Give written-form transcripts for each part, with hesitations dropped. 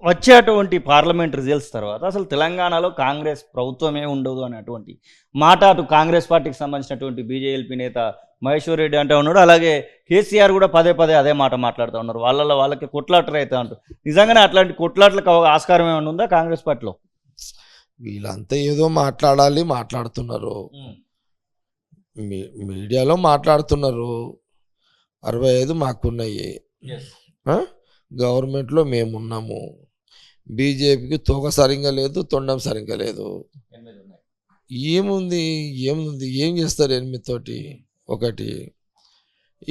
వచ్చేటువంటి parliament results తర్వాత అసలు తెలంగాణలో కాంగ్రెస్ ప్రభుత్వమే ఉండదు అనేటువంటి మాట అటు కాంగ్రెస్ పార్టీకి సంబంధించినటువంటి బీజేఎల్పీ నేత మహేశ్వర్ రెడ్డి అంటూ ఉన్నాడు. అలాగే కేసీఆర్ కూడా పదే పదే అదే మాట మాట్లాడుతూ ఉన్నారు. వాళ్ళకి కొట్లాటలు అవుతా అంటారు. నిజంగానే అట్లాంటి కొట్లాట్లకు ఆస్కారం ఏమైనా ఉందా కాంగ్రెస్ పార్టీలో? వీళ్ళంతా ఏదో మాట్లాడుతున్నారు, మీడియాలో మాట్లాడుతున్నారు. 65 మాకున్నాయి, గవర్నమెంట్లో మేమున్నాము, బీజేపీకి తోక సరిగ్గా లేదు, తొండం సరిగ్గా లేదు. ఏముంది ఏం చేస్తారు 8 తోటి? ఒకటి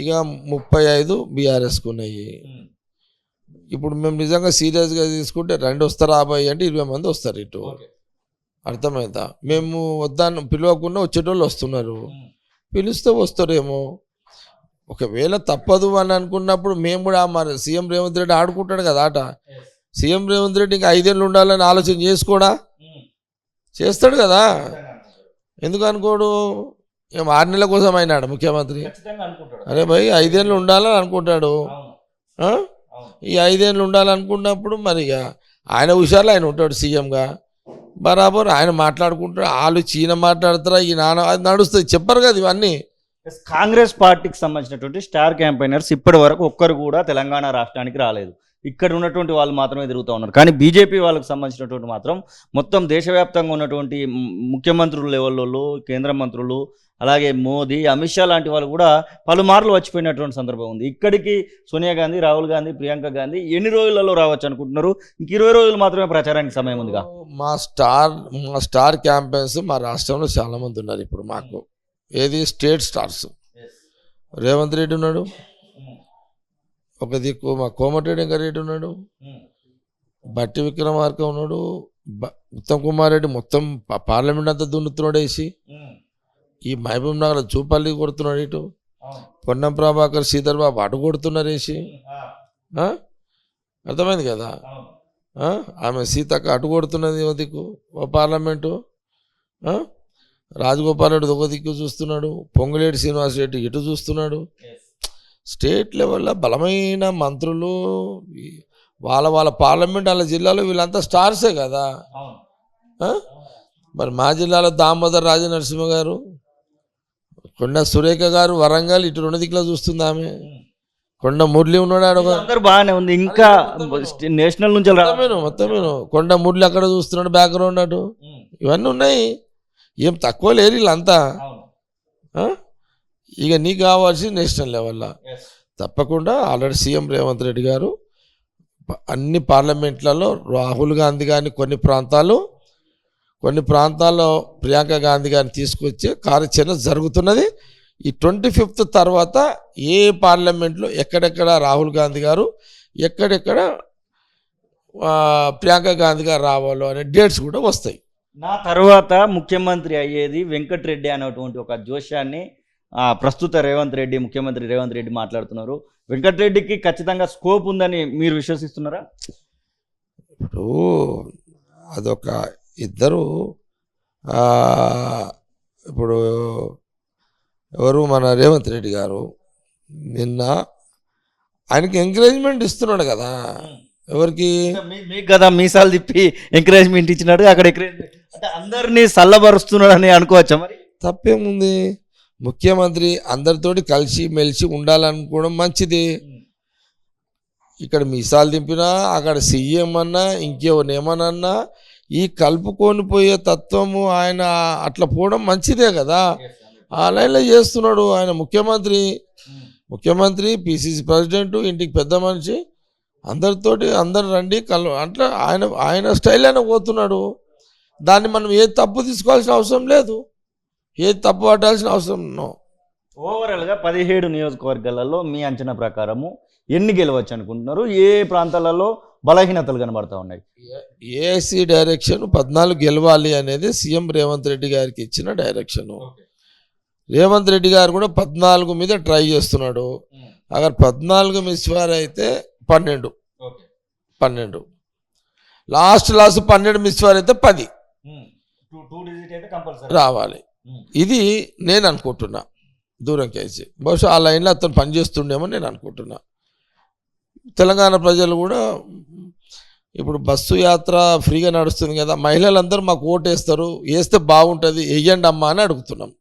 ఇక 35 బీఆర్ఎస్కి ఉన్నాయి. ఇప్పుడు మేము నిజంగా సీరియస్గా తీసుకుంటే 2 వస్తారు, 50 అంటే 20 మంది వస్తారు ఇటు. అర్థమైందా? మేము వద్దాను పిలవకుండా వచ్చేటోళ్ళు వస్తున్నారు, పిలిస్తే వస్తారేమో. ఒకవేళ తప్పదు అని అనుకున్నప్పుడు మేము కూడా మరి సీఎం రేవంత్ రెడ్డి ఆడుకుంటాడు కదా ఆట. సీఎం రేవంత్ రెడ్డి ఇంకా 5 ఏళ్ళు ఉండాలని ఆలోచన చేసుకోడా? చేస్తాడు కదా, ఎందుకు అనుకోడు? 6 నెలల కోసం అయినాడు ముఖ్యమంత్రి. అరే భయ్ 5 ఏళ్ళు ఉండాలని అనుకుంటాడు. ఈ 5 ఏళ్ళు ఉండాలనుకున్నప్పుడు మరి ఆయన హుషారులో ఆయన ఉంటాడు సీఎంగా, బరాబర్ ఆయన మాట్లాడుకుంటాడు. వాళ్ళు చీన మాట్లాడతారా, ఈ నాన్న అది నడుస్తుంది, చెప్పరు కదా ఇవన్నీ. కాంగ్రెస్ పార్టీకి సంబంధించినటువంటి స్టార్ క్యాంపెయినర్స్ ఇప్పటి వరకు ఒక్కరు కూడా తెలంగాణ రాష్ట్రానికి రాలేదు. ఇక్కడ ఉన్నటువంటి వాళ్ళు మాత్రమే తిరుగుతూ ఉన్నారు. కానీ బీజేపీ వాళ్ళకి సంబంధించినటువంటి మాత్రం మొత్తం దేశవ్యాప్తంగా ఉన్నటువంటి ముఖ్యమంత్రుల లెవెల్లో, కేంద్ర మంత్రులు, అలాగే మోదీ, అమిత్ షా లాంటి వాళ్ళు కూడా పలుమార్లు వచ్చిపోయినటువంటి సందర్భం ఉంది. ఇక్కడికి సోనియా గాంధీ, రాహుల్ గాంధీ, ప్రియాంక గాంధీ ఎన్ని రోజులలో రావచ్చు అనుకుంటున్నారు? ఇంక 20 రోజులు మాత్రమే ప్రచారానికి సమయం ఉందిగా. మా స్టార్ క్యాంపెయిన్స్ మా రాష్ట్రంలో చాలా మంది ఉన్నారు ఇప్పుడు. మాకు ఏది స్టేట్ స్టార్స్ రేవంత్ రెడ్డి ఉన్నాడు, ఒక దిక్కు మా కోమటిరెడ్డి వెంకరెడ్డి ఉన్నాడు, బట్టి విక్రమార్క ఉన్నాడు, ఉత్తమ్ కుమార్ రెడ్డి మొత్తం పార్లమెంట్ అంతా దున్నుతున్నాడు వేసి, ఈ మహబూబ్ నగర్ చూపల్లి కొడుతున్నాడు ఇటు, పొన్నం ప్రభాకర్, శ్రీధర్ బాబు అటు కొడుతున్నారు వేసి. అర్థమైంది కదా? ఆమె సీతక్క అటు కొడుతున్నది ఒక దిక్కు పార్లమెంటు, రాజగోపాల్ రెడ్డి ఒక దిక్కు చూస్తున్నాడు, పొంగులేటి శ్రీనివాస్ రెడ్డి ఇటు చూస్తున్నాడు. స్టేట్ లెవెల్లో బలమైన మంత్రులు, వాళ్ళ పార్లమెంట్ వాళ్ళ జిల్లాలో వీళ్ళంతా స్టార్సే కదా. మరి మా జిల్లాలో దామోదర్ రాజనరసింహ గారు, కొండ సురేఖ గారు వరంగల్ ఇటు 2 దిక్కులో చూస్తుంది ఆమె, కొండ మురళి ఉన్నాడు, అందరూ బాగానే ఉంది. ఇంకా నేషనల్ నుంచి మొత్తమేను కొండ మురళి అక్కడ చూస్తున్నాడు బ్యాక్గ్రౌండ్ అటు. ఇవన్నీ ఉన్నాయి, ఏం తక్కువ లేరు వీళ్ళంతా. ఇక నీకు కావాల్సి నేషనల్ లెవెల్లో తప్పకుండా ఆల్రెడీ సీఎం రేవంత్ రెడ్డి గారు అన్ని పార్లమెంట్లలో రాహుల్ గాంధీ గారిని కొన్ని ప్రాంతాల్లో ప్రియాంక గాంధీ గారిని తీసుకొచ్చే కార్యాచరణ జరుగుతున్నది. ఈ 25th తర్వాత ఏ పార్లమెంట్లో ఎక్కడెక్కడ రాహుల్ గాంధీ గారు, ఎక్కడెక్కడ ప్రియాంక గాంధీ గారు రావాలో అనే డేట్స్ కూడా వస్తాయి. నా తర్వాత ముఖ్యమంత్రి అయ్యేది వెంకటరెడ్డి అనేటువంటి ఒక జోష్యాన్ని ప్రస్తుత ముఖ్యమంత్రి రేవంత్ రెడ్డి మాట్లాడుతున్నారు. వెంకటరెడ్డికి ఖచ్చితంగా స్కోప్ ఉందని మీరు విశ్వసిస్తున్నారా? ఇప్పుడు అదొక ఇద్దరు, ఇప్పుడు ఎవరు మన రేవంత్ రెడ్డి గారు నిన్న ఆయనకి ఎంకరేజ్మెంట్ ఇస్తున్నాడు కదా. ఎవరికి? మీకు కదా మీసాలు తిప్పి ఎంకరేజ్మెంట్ ఇచ్చినాడు, అక్కడ ఎంకరేజ్మెంట్ అంటే అందరినీ చల్లబరుస్తున్నాడు అని అనుకోవచ్చా? మరి తప్పేముంది? ముఖ్యమంత్రి అందరితోటి కలిసి మెలిసి ఉండాలనుకోవడం మంచిది. ఇక్కడ మీసాలు దింపినా, అక్కడ సీఎం అన్నా, ఇంకేమన్నా ఈ కలుపుకొని పోయే తత్వము ఆయన అట్లా పోవడం మంచిదే కదా. ఆ లైన్లో చేస్తున్నాడు ఆయన. ముఖ్యమంత్రి పిసిసి ప్రెసిడెంట్, ఇంటికి పెద్ద మనిషి, అందరితోటి అందరు రండి అట్లా ఆయన స్టైల్ అయినా పోతున్నాడు. దాన్ని మనం ఏ తప్పు తీసుకోవాల్సిన అవసరం లేదు, ఏ తప్పు పట్టాల్సిన అవసరం. ఓవరాల్గా 17 నియోజకవర్గాలలో మీ అంచనా ప్రకారము ఎన్ని గెలవచ్చు అనుకుంటున్నారు? ఏ ప్రాంతాలలో బలహీనతలు కనబడతా ఉన్నాయి? ఏఐసి డైరెక్షన్ 14 గెలవాలి అనేది సీఎం రేవంత్ రెడ్డి గారికి ఇచ్చిన డైరెక్షను. రేవంత్ రెడ్డి గారు కూడా 14 మీద ట్రై చేస్తున్నాడు. అगर 14 మిస్ఫైర్ అయితే 12 లాస్ట్ 12 మిస్ఫైర్ అయితే 10 రావాలి. ఇది నేను అనుకుంటున్నా. దూరం కేసి బహుశా ఆ లైన్లో అతను పనిచేస్తుండేమో నేను అనుకుంటున్నా. తెలంగాణ ప్రజలు కూడా ఇప్పుడు బస్సు యాత్ర ఫ్రీగా నడుస్తుంది కదా, మహిళలందరూ మాకు ఓటు వేస్తారు, వేస్తే బాగుంటుంది, వేయండి అమ్మా అని అడుగుతున్నాం.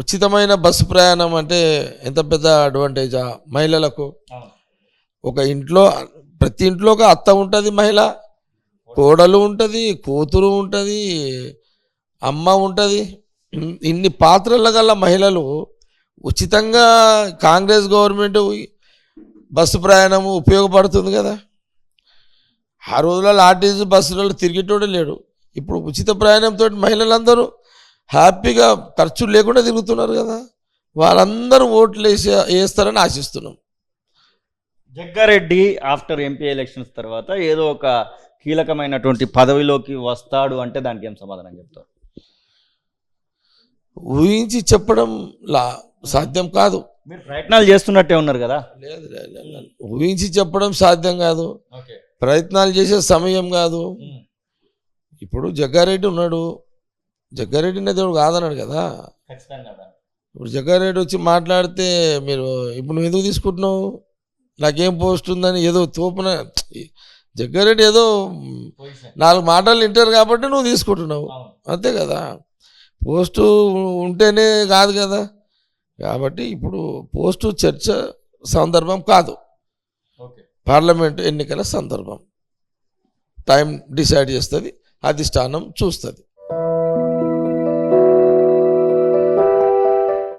ఉచితమైన బస్సు ప్రయాణం అంటే ఎంత పెద్ద అడ్వాంటేజా మహిళలకు. ఒక ఇంట్లో ప్రతి ఇంట్లో ఒక అత్త ఉంటుంది, మహిళ కోడలు ఉంటుంది, కూతురు ఉంటుంది, అమ్మ ఉంటుంది. ఇన్ని పాత్రల గల మహిళలు ఉచితంగా కాంగ్రెస్ గవర్నమెంట్ బస్సు ప్రయాణము ఉపయోగపడుతుంది కదా. ఆ రోజులలో ఆర్టీసీ బస్సులలో తిరిగేటోడు లేడు. ఇప్పుడు ఉచిత ప్రయాణంతో మహిళలందరూ హ్యాపీగా ఖర్చు లేకుండా తిరుగుతున్నారు కదా. వాళ్ళందరూ ఓట్లు వేస్తారని ఆశిస్తున్నాం. జగ్గారెడ్డి ఆఫ్టర్ ఎంపీ ఎలక్షన్స్ తర్వాత ఏదో ఒక కీలకమైనటువంటి పదవిలోకి వస్తాడు అంటే దానికి ఏం సమాధానం చెప్తారు? ఊహించి చెప్పడం సాధ్యం కాదు. మీరు ప్రయత్నాలు చేస్తున్నట్టే ఉన్నారు కదా. లేదు, ఊహించి చెప్పడం సాధ్యం కాదు, ప్రయత్నాలు చేసే సమయం కాదు. ఇప్పుడు జగ్గారెడ్డి ఉన్నాడు, జగ్గారెడ్డి దేవుడు కాదన్నాడు కదా. ఇప్పుడు జగ్గారెడ్డి వచ్చి మాట్లాడితే మీరు ఇప్పుడు నువ్వు ఎందుకు తీసుకుంటున్నావు, నాకేం పోస్ట్ ఉందని ఏదో తోపున జగ్గారెడ్డి ఏదో 4 మాటలు వింటారు కాబట్టి నువ్వు తీసుకుంటున్నావు, అంతే కదా. పోస్టు ఉంటేనే కాదు కదా. కాబట్టి ఇప్పుడు పోస్టు చర్చ సందర్భం కాదు, పార్లమెంటు ఎన్నికల సందర్భం. టైం డిసైడ్ చేస్తుంది, అధిష్టానం చూస్తుంది.